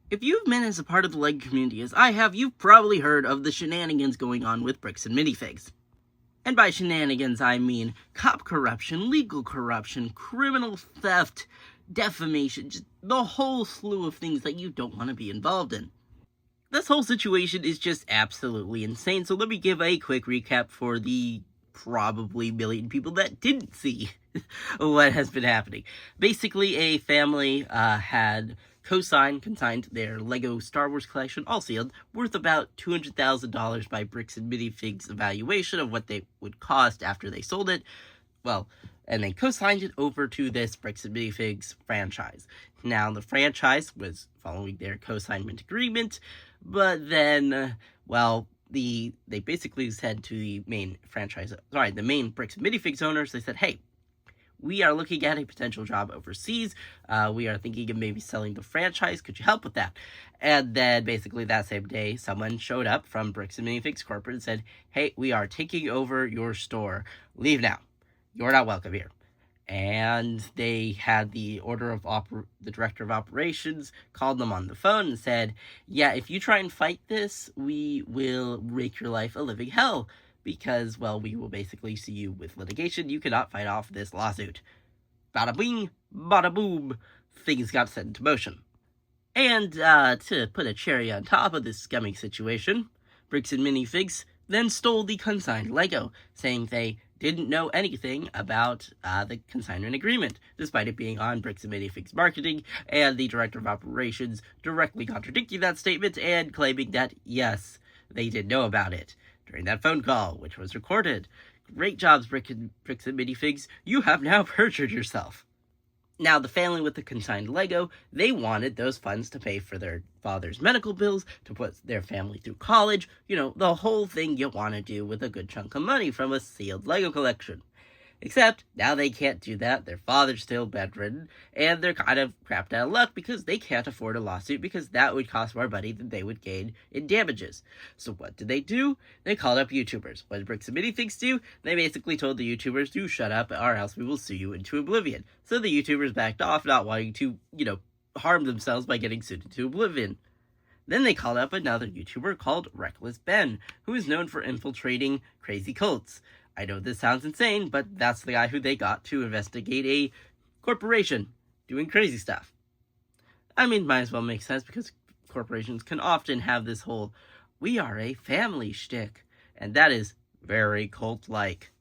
If you've been as a part of the LEGO community as I have, you've probably heard of the shenanigans going on with Bricks and Minifigs. And by shenanigans, I mean cop corruption, legal corruption, criminal theft, defamation, just the whole slew of things that you don't want to be involved in. This whole situation is just absolutely insane, so let me give a quick recap for the probably million people that didn't see what has been happening. Basically, a family had consigned their Lego Star Wars collection, all sealed, worth about $200,000 by Bricks and Minifigs' evaluation of what they would cost after they sold it. Well, and they co-signed it over to this Bricks and Minifigs franchise. Now, the franchise was following their co-signment agreement, but then, they basically said to the main Bricks and Minifigs owners, they said, hey, we are looking at a potential job overseas. We are thinking of maybe selling the franchise. Could you help with that? And then basically that same day, someone showed up from Bricks and Minifigs Corporate and said, hey, we are taking over your store. Leave now. You're not welcome here. And they had the director of operations called them on the phone and said, yeah, if you try and fight this, we will make your life a living hell. Because, we will basically see you with litigation. You cannot fight off this lawsuit. Bada bing, bada boom. Things got set into motion. And, to put a cherry on top of this scummy situation, Bricks and Minifigs then stole the consigned Lego, saying they didn't know anything about the consignment agreement, despite it being on Bricks and Minifigs marketing, and the director of operations directly contradicting that statement and claiming that, yes, they did know about it during that phone call, which was recorded. Great jobs, Bricks and Minifigs. You have now perjured yourself. Now, the family with the consigned Lego, they wanted those funds to pay for their father's medical bills, to put their family through college, the whole thing you want to do with a good chunk of money from a sealed Lego collection. Except, now they can't do that, their father's still bedridden, and they're kind of crapped out of luck because they can't afford a lawsuit because that would cost more money than they would gain in damages. So what did they do? They called up YouTubers. What did Bricks and Minifigs do? They basically told the YouTubers to shut up or else we will sue you into oblivion. So the YouTubers backed off, not wanting to, harm themselves by getting sued into oblivion. Then they called up another YouTuber called Reckless Ben, who is known for infiltrating crazy cults. I know this sounds insane, but that's the guy who they got to investigate a corporation doing crazy stuff. I mean, might as well make sense because corporations can often have this whole, we are a family shtick, and that is very cult-like.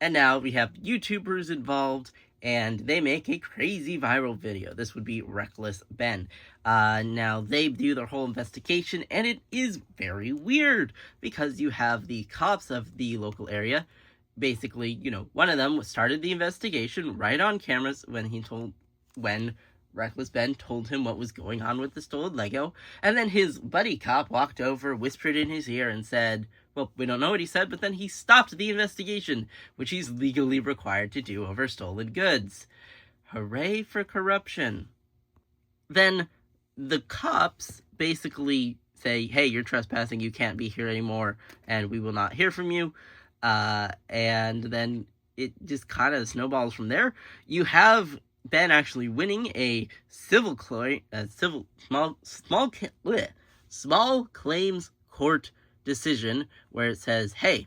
And now we have YouTubers involved, and they make a crazy viral video. This would be Reckless Ben. Now, they do their whole investigation, and it is very weird, because you have the cops of the local area. Basically, one of them started the investigation right on cameras when Reckless Ben told him what was going on with the stolen Lego, and then his buddy cop walked over, whispered in his ear, and said, well, we don't know what he said, but then he stopped the investigation, which he's legally required to do over stolen goods. Hooray for corruption. Then the cops basically say, hey, you're trespassing, you can't be here anymore, and we will not hear from you. And then it just kind of snowballs from there. You have Ben actually winning a small claims court decision where it says, hey,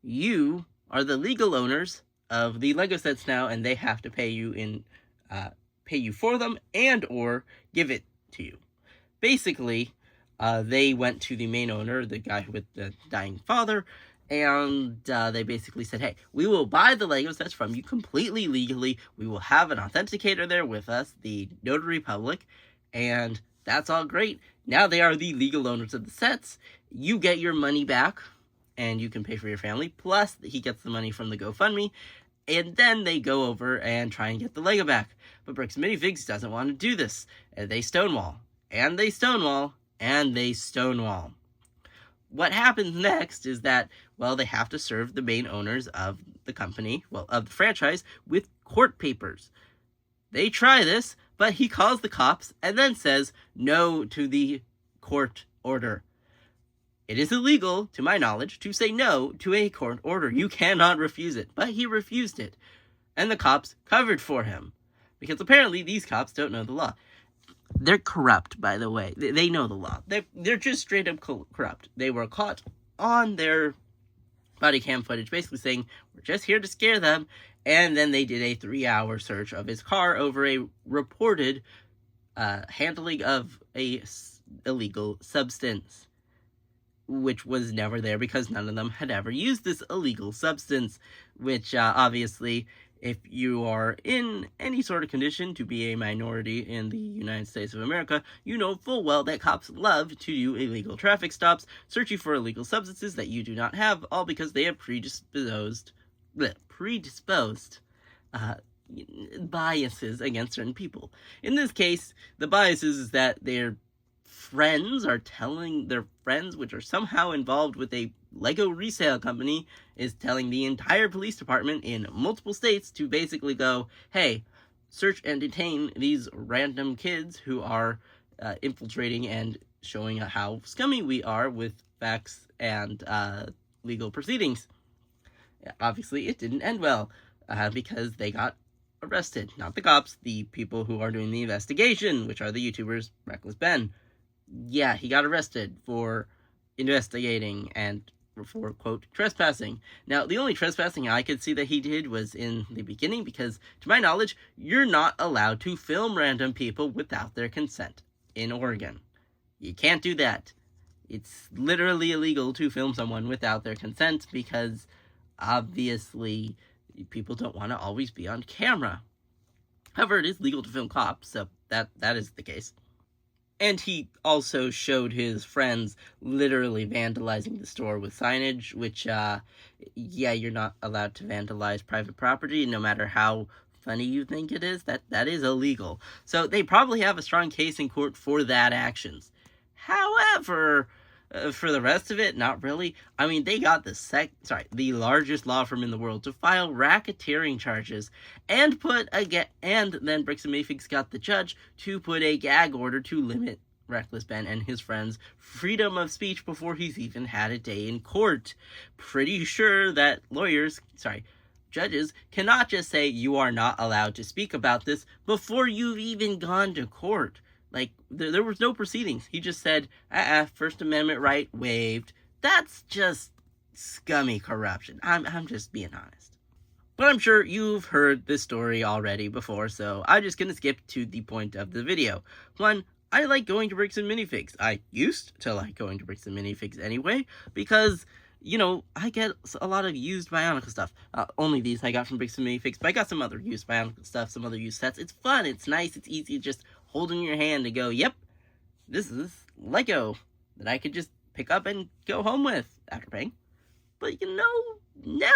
you are the legal owners of the Lego sets now, and they have to pay you for them and or give it to you. Basically, they went to the main owner, the guy with the dying father, and they basically said, hey, we will buy the Lego sets from you completely legally. We will have an authenticator there with us, the notary public, and that's all great. Now they are the legal owners of the sets. You get your money back, and you can pay for your family. Plus, he gets the money from the GoFundMe. And then they go over and try and get the Lego back. But Bricks and Minifigs doesn't want to do this. And they stonewall. And they stonewall. And they stonewall. What happens next is that, they have to serve the main owners of the company, of the franchise, with court papers. They try this, but he calls the cops and then says no to the court order. It is illegal, to my knowledge, to say no to a court order. You cannot refuse it. But he refused it. And the cops covered for him. Because apparently these cops don't know the law. They're corrupt, by the way. They know the law. They're just straight up corrupt. They were caught on their body cam footage, basically saying, we're just here to scare them. And then they did a 3-hour search of his car over a reported handling of a illegal substance, which was never there because none of them had ever used this illegal substance, which obviously, if you are in any sort of condition to be a minority in the United States of America, you know full well that cops love to do illegal traffic stops, searching for illegal substances that you do not have, all because they have predisposed biases against certain people. In this case, the biases is that their friends are telling their friends, which are somehow involved with a Lego resale company, is telling the entire police department in multiple states to basically go, hey, search and detain these random kids who are infiltrating and showing how scummy we are with facts and legal proceedings. Obviously, it didn't end well because they got arrested. Not the cops, the people who are doing the investigation, which are the YouTubers Reckless Ben. Yeah, he got arrested for investigating and for, quote, trespassing. Now, the only trespassing I could see that he did was in the beginning, because, to my knowledge, you're not allowed to film random people without their consent in Oregon. You can't do that. It's literally illegal to film someone without their consent, because, obviously, people don't want to always be on camera. However, it is legal to film cops, so that is the case. And he also showed his friends literally vandalizing the store with signage, which, yeah, you're not allowed to vandalize private property, no matter how funny you think it is. That is illegal. So they probably have a strong case in court for that actions. However, for the rest of it, not really. I mean, they got the largest law firm in the world to file racketeering charges, and then Bricks and Minifigs got the judge to put a gag order to limit Reckless Ben and his friends' freedom of speech before he's even had a day in court. Pretty sure that judges cannot just say you are not allowed to speak about this before you've even gone to court. Like, there was no proceedings. He just said, First Amendment right waived. That's just scummy corruption. I'm just being honest. But I'm sure you've heard this story already before, so I'm just gonna skip to the point of the video. One, I like going to Bricks and Minifigs. I used to like going to Bricks and Minifigs anyway, because, you know, I get a lot of used Bionicle stuff. Only these I got from Bricks and Minifigs, but I got some other used Bionicle stuff, some other used sets. It's fun, it's nice, it's easy, just hold in your hand and go, yep, this is Lego that I could just pick up and go home with after paying. But, you know, now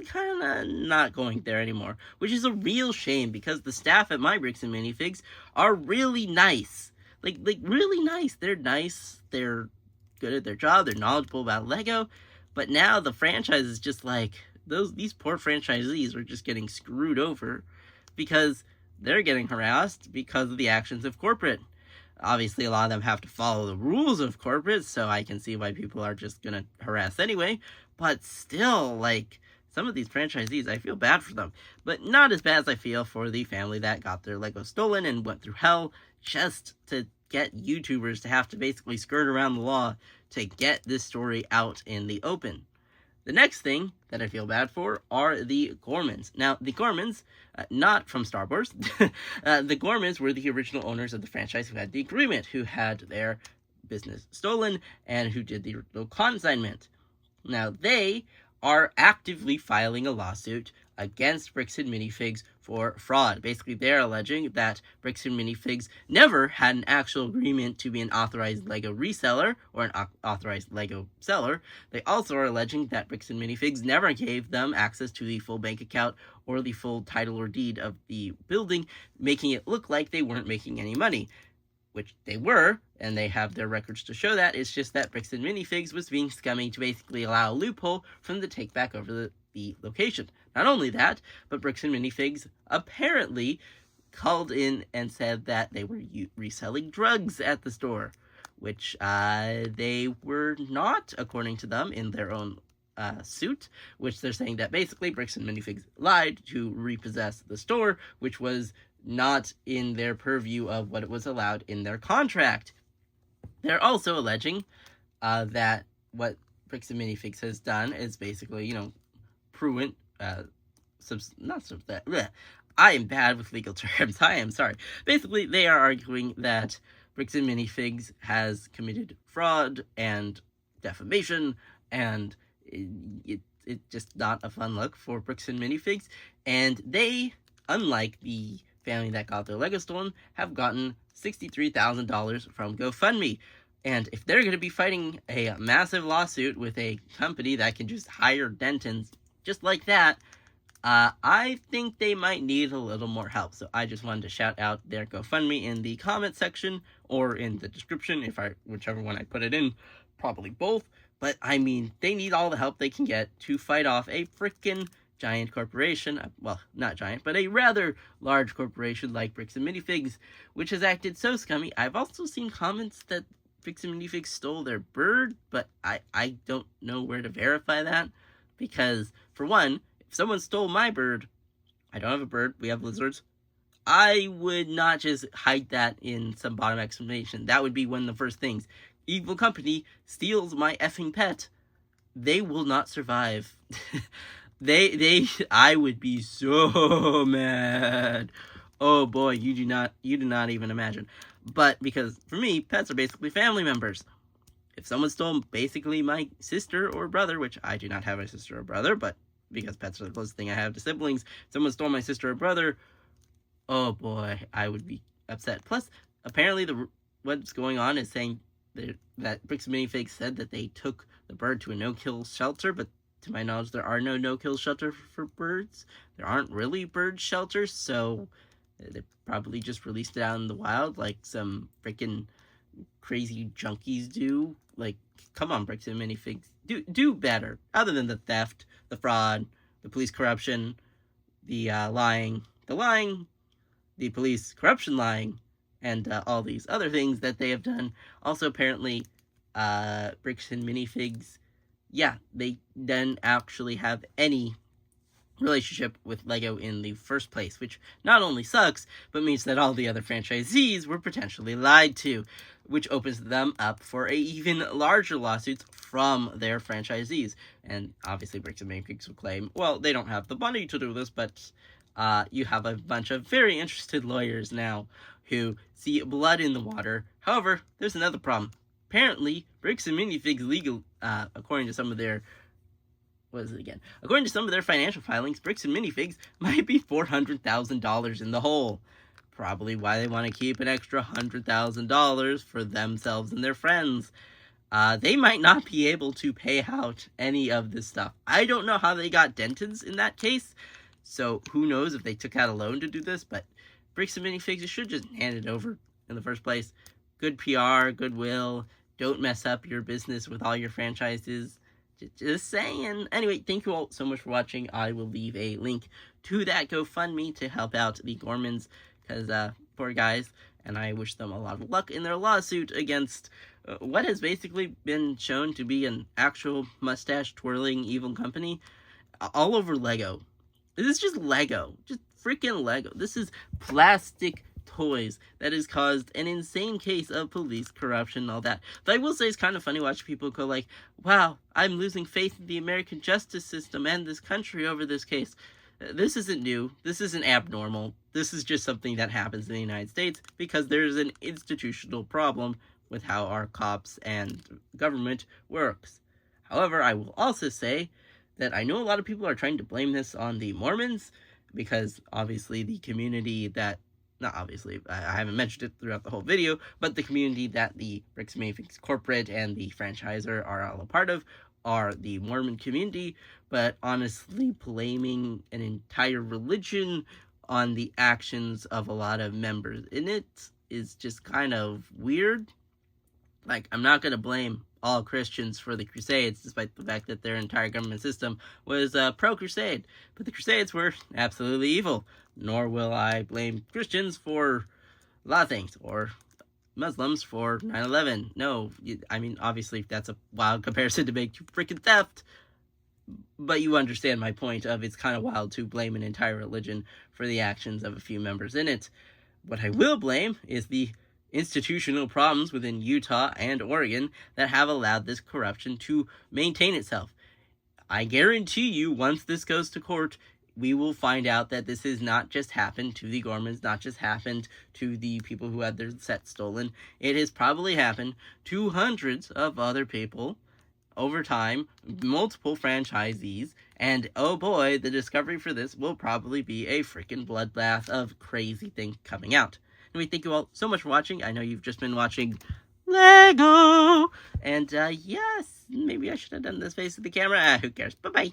kind of not going there anymore, which is a real shame, because the staff at my Bricks and Minifigs are really nice. Like really nice. They're nice, they're good at their job, they're knowledgeable about Lego, but now the franchise is just like, these poor franchisees are just getting screwed over because they're getting harassed because of the actions of corporate. Obviously, a lot of them have to follow the rules of corporate, so I can see why people are just gonna harass anyway. But still, like, some of these franchisees, I feel bad for them. But not as bad as I feel for the family that got their Lego stolen and went through hell just to get YouTubers to have to basically skirt around the law to get this story out in the open. The next thing that I feel bad for are the Gormans. Now, the Gormans, not from Star Wars, the Gormans were the original owners of the franchise who had the agreement, who had their business stolen, and who did the consignment. Now, they are actively filing a lawsuit against Bricks and Minifigs for fraud. Basically, they're alleging that Bricks and Minifigs never had an actual agreement to be an authorized Lego reseller or an authorized Lego seller. They also are alleging that Bricks and Minifigs never gave them access to the full bank account or the full title or deed of the building, making it look like they weren't making any money, which they were, and they have their records to show that. It's just that Bricks and Minifigs was being scummy to basically allow a loophole for them to take back over the location. Not only that, but Bricks and Minifigs apparently called in and said that they were reselling drugs at the store, which they were not, according to them, in their own suit, which they're saying that basically Bricks and Minifigs lied to repossess the store, which was not in their purview of what was allowed in their contract. They're also alleging that what Bricks and Minifigs has done is basically, prudent, I am bad with legal terms. I am sorry. Basically, they are arguing that Bricks and Minifigs has committed fraud and defamation, and it's just not a fun look for Bricks and Minifigs. And they, unlike the family that got their Lego stolen, have gotten $63,000 from GoFundMe. And if they're going to be fighting a massive lawsuit with a company that can just hire Dentons just like that, I think they might need a little more help. So I just wanted to shout out their GoFundMe in the comment section or in the description, whichever one I put it in, probably both. But I mean, they need all the help they can get to fight off a freaking giant corporation, well, not giant, but a rather large corporation like Bricks and Minifigs, which has acted so scummy. I've also seen comments that Bricks and Minifigs stole their bird, but I don't know where to verify that, because, for one, if someone stole my bird, I don't have a bird, we have lizards, I would not just hide that in some bottom exclamation. That would be one of the first things. Evil company steals my effing pet. They will not survive. I would be so mad. Oh boy, you do not even imagine. But because for me, pets are basically family members. If someone stole basically my sister or brother, which I do not have a sister or brother, but because pets are the closest thing I have to siblings, if someone stole my sister or brother, oh boy, I would be upset. Plus, apparently what's going on is saying that Bricks and Minifigs said that they took the bird to a no-kill shelter, but to my knowledge, there are no no-kill shelter for birds. There aren't really bird shelters, so they probably just released it out in the wild like some freaking crazy junkies do. Like, come on, Bricks and Minifigs, do better. Other than the theft, the fraud, the police corruption, the lying, the police corruption lying, and all these other things that they have done. Also, apparently, Bricks and Minifigs, yeah, they didn't actually have any relationship with Lego in the first place, which not only sucks, but means that all the other franchisees were potentially lied to, which opens them up for even larger lawsuits from their franchisees. And obviously Bricks and Minifigs will claim, well, they don't have the money to do this, but you have a bunch of very interested lawyers now who see blood in the water. However, there's another problem. Apparently, Bricks and Minifigs legal, according to some of their According to some of their financial filings, Bricks and Minifigs might be $400,000 in the hole. Probably why they want to keep an extra $100,000 for themselves and their friends. They might not be able to pay out any of this stuff. I don't know how they got Dentons in that case, so who knows if they took out a loan to do this, but Bricks and Minifigs should just hand it over in the first place. Good PR, goodwill, don't mess up your business with all your franchises. Just saying. Anyway, thank you all so much for watching. I will leave a link to that GoFundMe to help out the Gormans, because poor guys, and I wish them a lot of luck in their lawsuit against what has basically been shown to be an actual mustache-twirling evil company all over Lego. This is just Lego. Just freaking Lego. This is plastic toys that has caused an insane case of police corruption and all that. But I will say it's kind of funny watching people go like, wow, I'm losing faith in the American justice system and this country over this case. This isn't new. This isn't abnormal. This is just something that happens in the United States because there's an institutional problem with how our cops and government works. However, I will also say that I know a lot of people are trying to blame this on the Mormons because obviously the community that not obviously, I haven't mentioned it throughout the whole video, but the community that the Bricks and Minifigs corporate and the franchisor are all a part of are the Mormon community, but honestly blaming an entire religion on the actions of a lot of members in it is just kind of weird. Like, I'm not going to blame all Christians for the Crusades, despite the fact that their entire government system was pro-Crusade. But the Crusades were absolutely evil. Nor will I blame Christians for a lot of things, or Muslims for 9/11. No, I mean, obviously, that's a wild comparison to make to freaking theft. But you understand my point of it's kind of wild to blame an entire religion for the actions of a few members in it. What I will blame is the institutional problems within Utah and Oregon that have allowed this corruption to maintain itself. I guarantee you, once this goes to court, we will find out that this has not just happened to the Gormans, not just happened to the people who had their set stolen. It has probably happened to hundreds of other people over time, multiple franchisees, and oh boy, the discovery for this will probably be a freaking bloodbath of crazy things coming out. Anyway, thank you all so much for watching. I know you've just been watching Lego, and yes, maybe I should have done this face of the camera. Who cares? Bye-bye.